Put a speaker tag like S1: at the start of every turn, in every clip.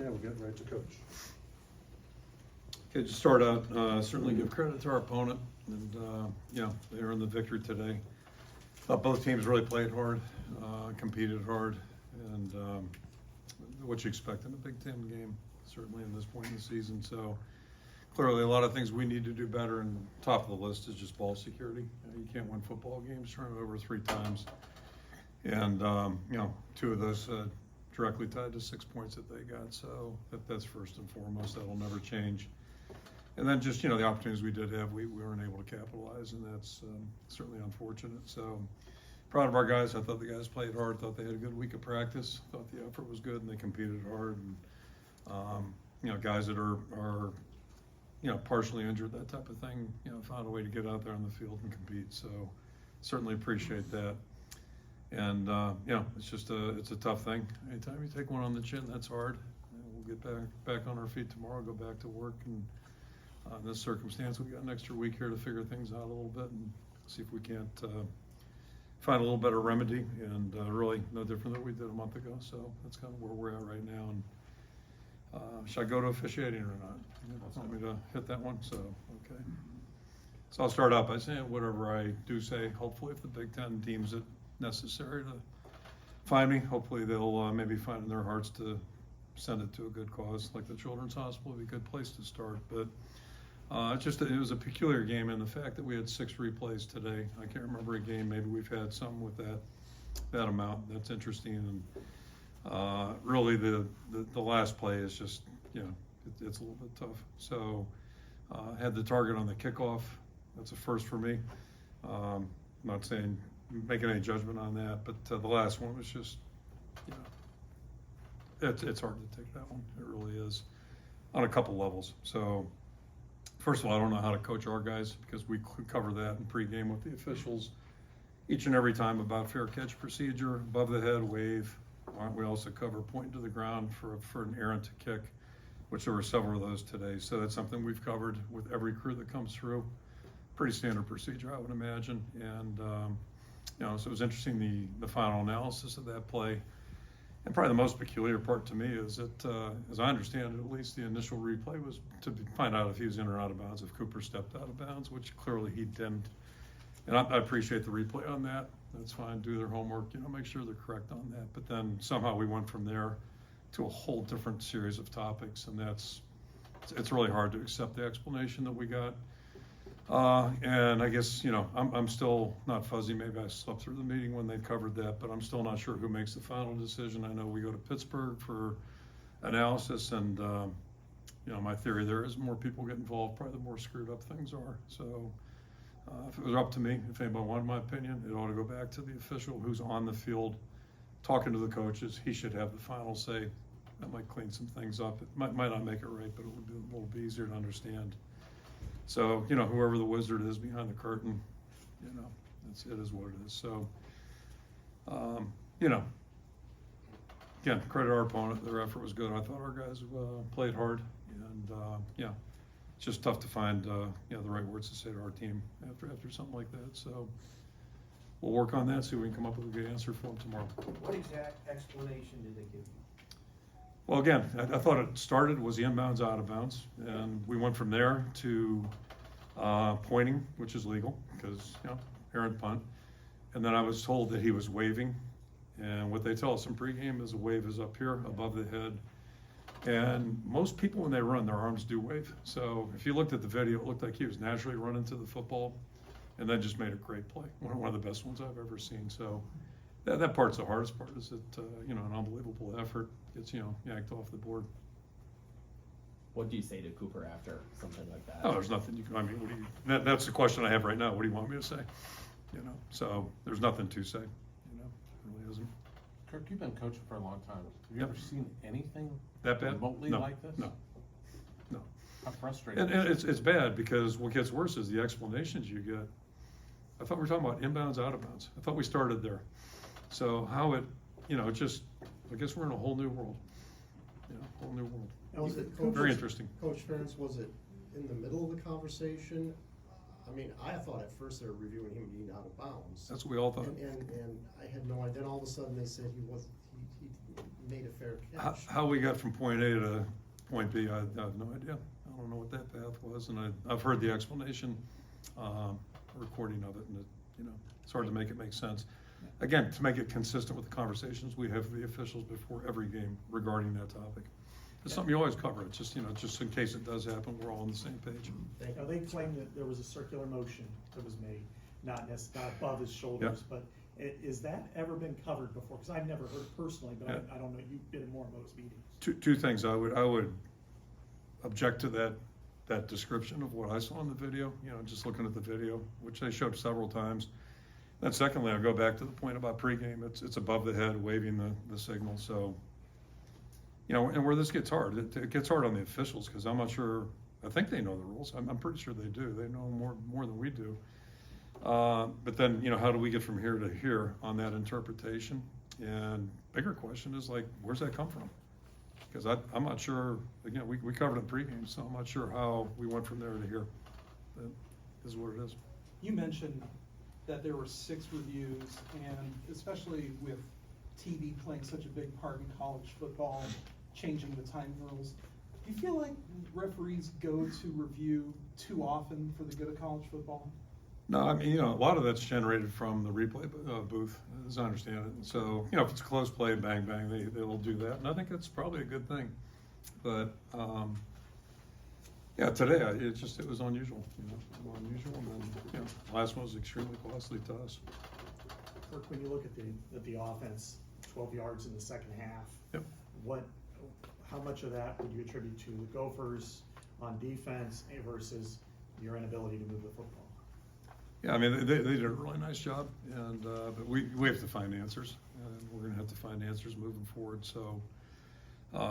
S1: Okay, we'll get right to coach.
S2: Okay, to start out, certainly give credit to our opponent, and they earned the victory today. Thought both teams really played hard, competed hard, and what you expect in a Big Ten game, certainly in this point in the season. So clearly a lot of things we need to do better, and top of the list is just ball security. You can't win football games turning it over 3 times, and 2 of those directly tied to 6 points that they got. So that's first and foremost. That'll never change. And then just, the opportunities we did have, we weren't able to capitalize, and that's certainly unfortunate. So proud of our guys. I thought the guys played hard, thought they had a good week of practice, thought the effort was good, and they competed hard. And, guys that are partially injured, that type of thing, found a way to get out there on the field and compete. So certainly appreciate that. And, it's just it's a tough thing. Anytime you take one on the chin, that's hard. We'll get back on our feet tomorrow, go back to work, and in this circumstance, we've got an extra week here to figure things out a little bit and see if we can't find a little better remedy, and really no different than we did a month ago. So that's kind of where we're at right now. And should I go to officiating or not? You want me to hit that one? So, okay. So I'll start out by saying whatever I do say, hopefully if the Big Ten deems it necessary to find me, hopefully they'll maybe find in their hearts to send it to a good cause, like the Children's Hospital would be a good place to start. But it was a peculiar game in the fact that we had 6 replays today. I can't remember a game, maybe we've had some with that amount. That's interesting. And really the last play is just, it's a little bit tough. So had the target on the kickoff. That's a first for me. I'm not saying making any judgment on that, but the last one was just, it's hard to take that one. It really is on a couple levels. So first of all, I don't know how to coach our guys because we cover that in pregame with the officials each and every time about fair catch procedure, above the head, wave. We also cover point to the ground for an errant to kick, which there were several of those today. So that's something we've covered with every crew that comes through. Pretty standard procedure, I would imagine. And, so it was interesting, the final analysis of that play. And probably the most peculiar part to me is that, as I understand it, at least the initial replay was to find out if he was in or out of bounds, if Cooper stepped out of bounds, which clearly he didn't. And I appreciate the replay on that. That's fine, do their homework, make sure they're correct on that. But then somehow we went from there to a whole different series of topics, and it's really hard to accept the explanation that we got. And I guess, I'm still not fuzzy. Maybe I slept through the meeting when they covered that, but I'm still not sure who makes the final decision. I know we go to Pittsburgh for analysis, and, my theory there is more people get involved, probably the more screwed up things are. So if it was up to me, if anybody wanted my opinion, it ought to go back to the official who's on the field talking to the coaches. He should have the final say. That might clean some things up. It might not make it right, but it would be a little bit easier to understand. So, whoever the wizard is behind the curtain, it is what it is. So, again, credit our opponent. Their effort was good. I thought our guys played hard, and it's just tough to find the right words to say to our team after something like that. So we'll work on that, see if we can come up with a good answer for them tomorrow.
S3: What exact explanation did they give you?
S2: Well, again, I thought it started was the inbounds, out of bounds, and we went from there to pointing, which is legal because, errant punt. And then I was told that he was waving, and what they tell us in pregame is a wave is up here above the head. And most people, when they run, their arms do wave. So if you looked at the video, it looked like he was naturally running to the football and then just made a great play. One of the best ones I've ever seen. So that part's the hardest part, is that, an unbelievable effort gets, yanked off the board.
S4: What do you say to Cooper after something like that?
S2: Oh, there's nothing you can, that's the question I have right now. What do you want me to say? So there's nothing to say, it really isn't.
S1: Kirk, you've been coaching for a long time. Have you
S2: Yep.
S1: ever seen anything
S2: That bad?
S1: remotely
S2: No.
S1: like this?
S2: No.
S1: How frustrating.
S2: And it's bad because what gets worse is the explanations you get. I thought we were talking about inbounds, out of bounds. I thought we started there. So how it, I guess we're in a whole new world. Whole new world.
S5: Now, was it
S2: Very interesting.
S5: Coach Ferentz, was it in the middle of the conversation? I mean, I thought at first they were reviewing him being out of bounds.
S2: That's what we all thought.
S5: And I had no idea. Then all of a sudden they said he made a fair catch.
S2: How we got from point A to point B, I have no idea. I don't know what that path was, and I've heard the explanation, recording of it, and it's hard to make it make sense. Again, to make it consistent with the conversations we have with the officials before every game regarding that topic. It's something you always cover. It's just, just in case it does happen, we're all on the same page.
S6: Now, they claim that there was a circular motion that was made, not above his shoulders, but is that ever been covered before? Because I've never heard it personally, but I don't know, you've been in more of those meetings.
S2: Two things. I would object to that description of what I saw in the video, just looking at the video, which they showed several times. Then secondly, I'll go back to the point about pregame. It's above the head, waving the signal. So, and where this gets hard, it gets hard on the officials, because I'm not sure, I think they know the rules. I'm pretty sure they do. They know more than we do. But then, how do we get from here to here on that interpretation? And bigger question is, like, where's that come from? Because I'm not sure, again, we covered it in pregame, so I'm not sure how we went from there to here. That is what it is.
S7: You mentioned that there were 6 reviews, and especially with TV playing such a big part in college football, changing the time rules, do you feel like referees go to review too often for the good of college football?
S2: No, I mean, a lot of that's generated from the replay booth, as I understand it. And so, if it's close play, bang, bang, they'll do that. And I think that's probably a good thing. But, today, it was unusual, unusual. And then, last one was extremely costly to us.
S6: Kirk, when you look at the offense, 12 yards in the second half, how much of that would you attribute to the Gophers on defense versus your inability to move the football?
S2: Yeah, I mean, they did a really nice job, and but we have to find answers, and we're going to have to find answers moving forward. So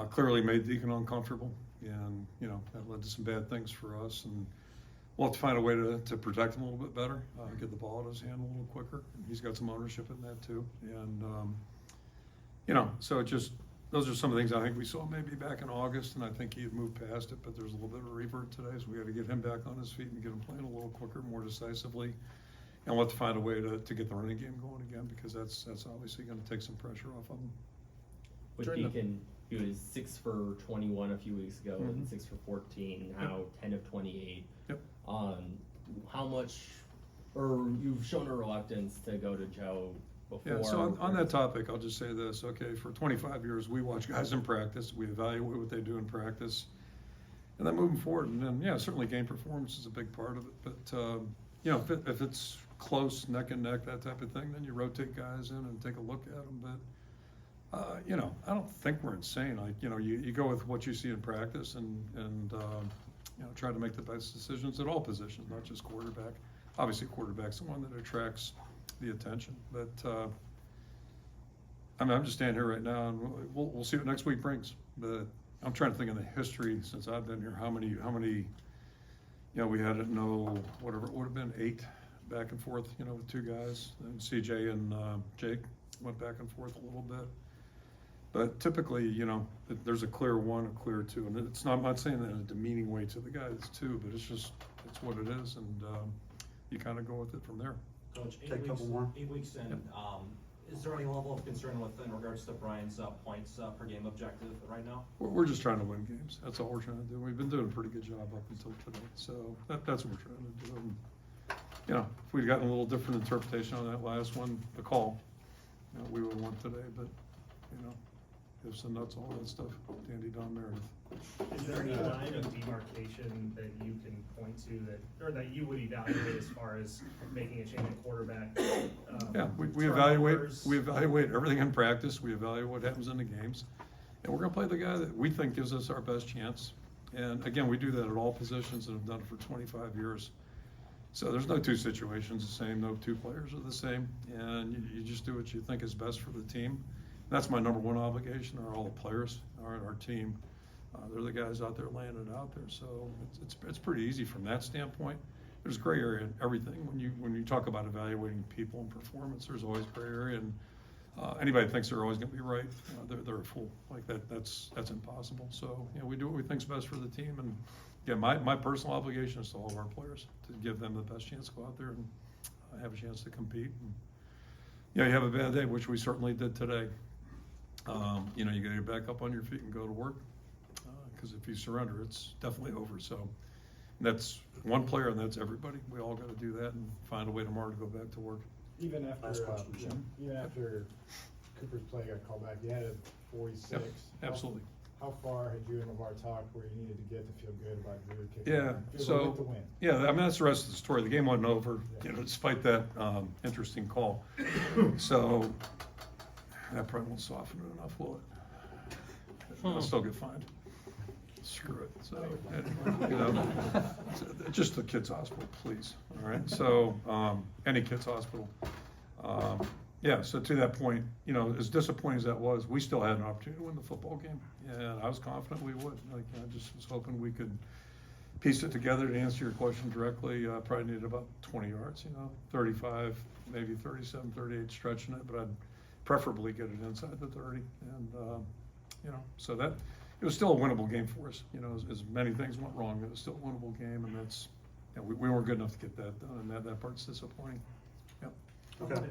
S2: clearly made Deacon uncomfortable, and that led to some bad things for us, and we'll have to find a way to protect him a little bit better, get the ball in his hand a little quicker. He's got some ownership in that too, and so it just, those are some of the things I think we saw maybe back in August, and I think he had moved past it, but there's a little bit of a revert today, so we got to get him back on his feet and get him playing a little quicker, more decisively, and we'll have to find a way to get the running game going again, because that's obviously going to take some pressure off of him.
S4: With Deacon, he was 6 for 21 a few weeks ago, and 6 for 14, now 10 of 28.
S2: Yep.
S4: How much, or you've shown a reluctance to go to Joe before.
S2: Yeah, so on that topic, I'll just say this, okay, for 25 years, we watch guys in practice, we evaluate what they do in practice, and then moving forward, and then, certainly game performance is a big part of it, but, if it's close, neck and neck, that type of thing, then you rotate guys in and take a look at them, but, I don't think we're insane. Like, you go with what you see in practice and try to make the best decisions at all positions, not just quarterback. Obviously, quarterback's the one that attracts the attention, but I'm just standing here right now, and we'll see what next week brings. But I'm trying to think in the history since I've been here, how many we had it whatever it would have been, 8 back and forth, with 2 guys, and CJ and Jake went back and forth a little bit. But typically, there's a clear 1, a clear 2, and I'm not saying that in a demeaning way to the guy that's 2, but it's what it is, and you kind of go with it from there.
S8: Coach,
S1: Take a couple more.
S8: 8 weeks in, is there any level of concern in regards to Brian's points per game objective right now?
S2: We're just trying to win games. That's all we're trying to do. We've been doing a pretty good job up until today, so that's what we're trying to do. And, if we'd gotten a little different interpretation on that last one, the call, we would have won today, but, ifs and nuts, all that stuff, Dandy Don Meredith.
S9: Is there any line of demarcation that you can point to that you would evaluate as far as making a change in quarterback?
S2: Yeah, we evaluate everything in practice. We evaluate what happens in the games, and we're going to play the guy that we think gives us our best chance. And again, we do that at all positions and have done it for 25 years. So there's no 2 situations the same, no 2 players are the same, and you just do what you think is best for the team. That's my number 1 obligation, are all the players, our team. They're the guys out there laying it out there, so it's pretty easy from that standpoint. There's gray area in everything. When you talk about evaluating people and performance, there's always gray area, and anybody thinks they're always going to be right, they're a fool. Like that's impossible. So we do what we think's best for the team, and yeah, my personal obligation is to all of our players to give them the best chance to go out there and have a chance to compete. And, you have a bad day, which we certainly did today. You know, you gotta get back up on your feet and go to work, because if you surrender, it's definitely over, so. That's one player and that's everybody. We all gotta do that and find a way tomorrow to go back to work.
S10: Even after,
S2: Last question,
S10: you know,
S2: Jim.
S10: even after Cooper's play got called back, you had a 46.
S2: Yep, absolutely.
S10: How far had you and LeVar talked where you needed to get to feel good about your kicking?
S2: Yeah,
S10: Feel
S2: so,
S10: good to win.
S2: yeah, I mean, that's the rest of the story. The game wasn't over, you know, despite that, interesting call. So, that probably won't soften it enough, will it? I'll still get fined. Screw it, so, you know, just the kids' hospital, please, all right? So, any kids' hospital. Yeah, so to that point, you know, as disappointing as that was, we still had an opportunity to win the football game. And I was confident we would. Like, I just was hoping we could piece it together. To answer your question directly, probably needed about 20 yards, you know, 35, maybe 37, 38 stretching it, but I'd preferably get it inside the 30. And, you know, so that, it was still a winnable game for us. You know, as many things went wrong, it was still a winnable game, and that's, you know, we weren't good enough to get that done, and that part's disappointing. Yep.
S6: Okay.
S2: Okay.